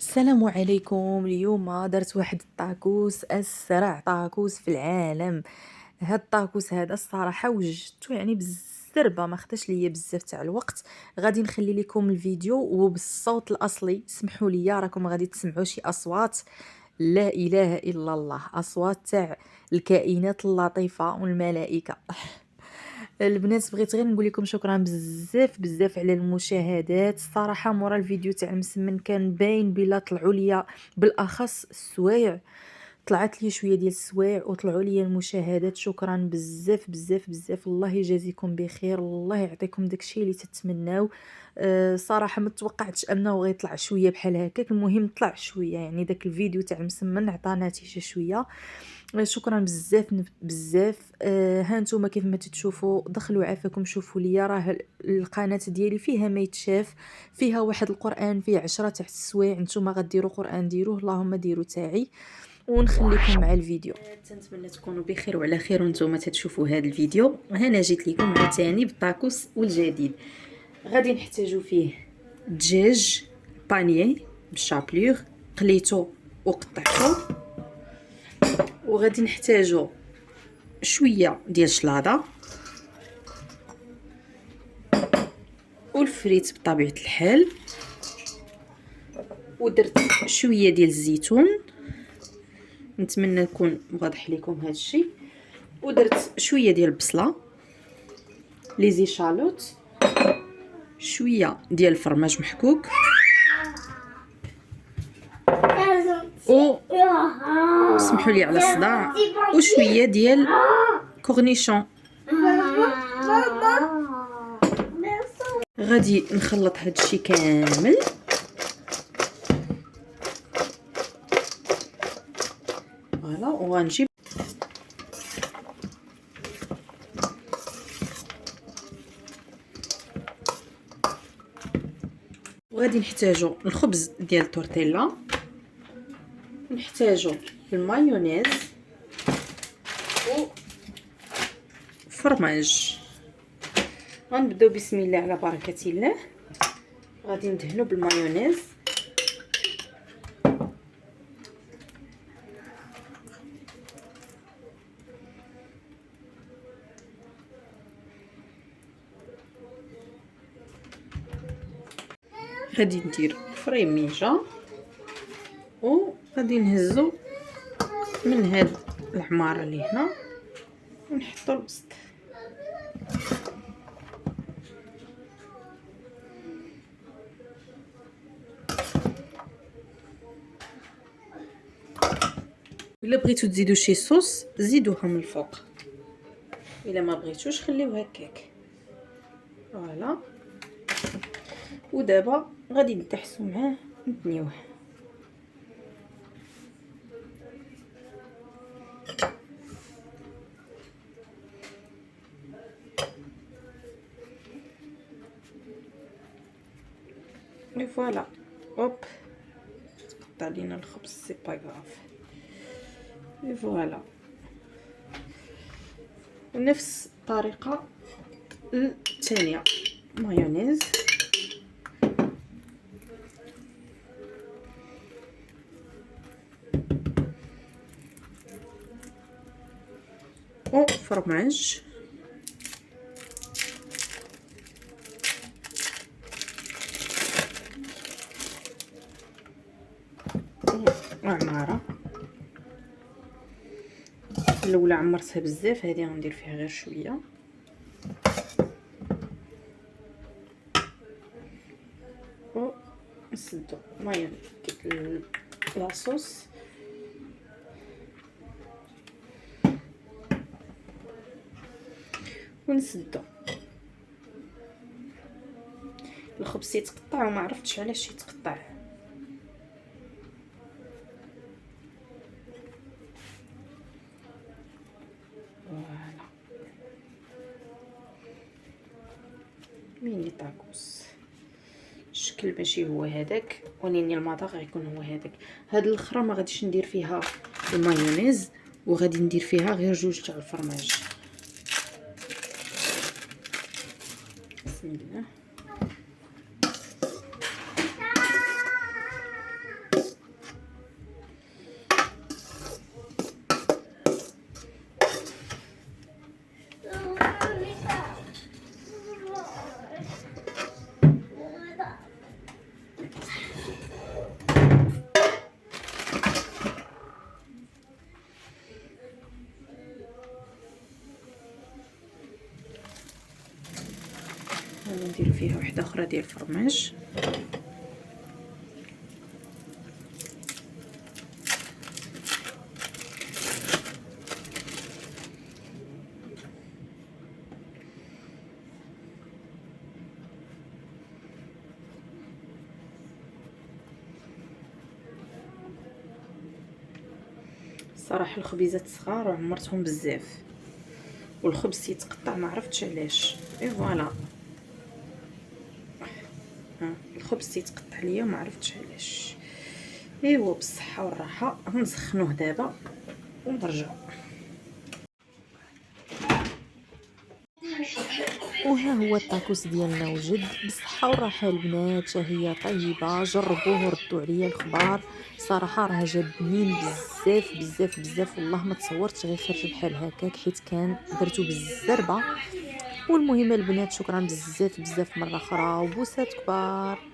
السلام عليكم. اليوم درت واحد الطاكوس، اسرع طاكوس في العالم. هاد الطاكوس هذا الصراحه وجدته يعني بالزربه، ما خداش ليا بزاف تاع الوقت. غادي نخلي لكم الفيديو وبالصوت الاصلي، سمحوا لي راكم غادي تسمعوا شي اصوات لا اله الا الله، اصوات تاع الكائنات اللطيفه والملائكه. البنات بغيت غير نقول لكم شكرا بزاف بزاف على المشاهدات. الصراحه مورا الفيديو تاع المسمن كان باين بلا طلعوا ليا، بالاخص السوايع، طلعت لي شويه ديال السوايع وطلعوا لي المشاهدات. شكرا بزاف بزاف بزاف، الله يجازيكم بخير، الله يعطيكم داكشي اللي تتمناو. صراحه ما توقعتش انه غيطلع شويه بحال هكاك، المهم طلع شويه، يعني داك الفيديو تاع المسمن عطى نتيجه شويه. شكرا بزاف بزاف. ها نتوما كيف ما تتشوفوا، دخلوا عافاكم شوفوا ليا، راه القناه ديالي فيها ما يتشاف، فيها واحد القران فيه 10 تحت السوايع. نتوما غديروا قران ديروه، اللهم ديروا تاعي، ونخليكم مع الفيديو. تنتمنى تكونوا بخير وعلى خير وانتم تتشوفوا هذا الفيديو. هنا جيت لكم عاوتاني بالطاكوس والجديد. غادي نحتاجوا فيه دجاج بانيي بالشابلور، قليتو وقطعته. وغادي نحتاجوا شويه ديال الشلاضه والفريت بطبيعه الحال، ودرت شويه ديال الزيتون، نتمنى نكون واضح لكم هذا الشيء، ودرت شويه ديال البصله لي زيشالوت، شويه ديال الفرماج محكوك، و سمحوا لي على الصداع، وشويه ديال كورنيشون. غادي نخلط هاد الشيء كامل. فوالا، وغنجيب وغادي نحتاجو الخبز ديال التورتيلا، نحتاجو المايونيز و فرماج. غنبداو بسم الله على بركه الله. غادي ندهنو بالمايونيز، غادي ندير فريميجه، وغادي نهزو من هاد العماره اللي هنا ونحطو الوسط. الا بغيتو تزيدوا شي صوص زيدوها من الفوق، الا ما بغيتوش خليوه هكاك. فوالا، ودابا غادي ندحسو معاه نتنيوه. فوالا، اوب تقطع لينا الخبز، سي با غاف. فوالا، ونفس الطريقه الثانيه، مايونيز او فرماج. وعماره الاولى عمرتها بزاف، هذه غندير فيها غير شويه. نسدو مايونيز لاصوص، ونسدو الخبز يتقطع وما عرفتش علاش يتقطع. فوالا، ميني طاكوس. الشكل ماشي هو هذاك، ولكن المذاق غيكون هو هذاك. هاد الاخرى ما غاديش ندير فيها المايونيز، وغادي ندير فيها غير جوج تاع الفرماج. بسم الله. وحده اخرى ديال الفرماج. صراحه الخبيزات صغار وعمرتهم بزاف، والخبز تيتقطع ما عرفتش علاش. اي فوالا، الخبز تيتقطع ليا وما عرفتش علاش. ايوا بالصحه والراحه. غنسخنوه دابا ونرجعوا. وها هو الطاكوس ديالنا وجد بالصحه والراحه البنات. شهيه طيبه، جربوه وردوا عليا الخبار. صراحه راه جا بنين بزاف بزاف بزاف، والله ما تصورتش غيخرج بحال هكاك، حيت كان درتو بالزربه. والمهم البنات، شكرا بزاف بزاف مره اخرى، وبوسات كبار.